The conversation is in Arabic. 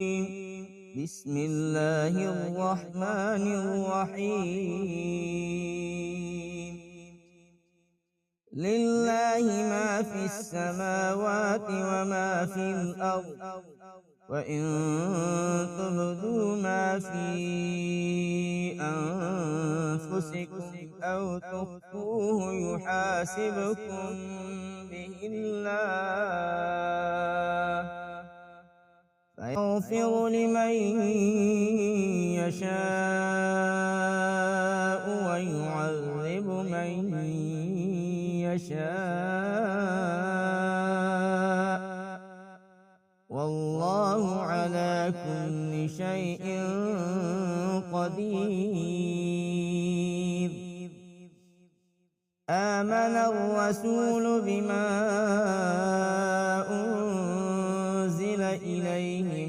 بسم الله الرحمن الرحيم لله ما في السماوات وما في الأرض وإن تبدوا ما في أنفسكم أو تخفوه يحاسبكم به الله فيغفر لمن يشاء ويعذب من يشاء والله على كل شيء قدير. آمن الرسول بما أنزل إليه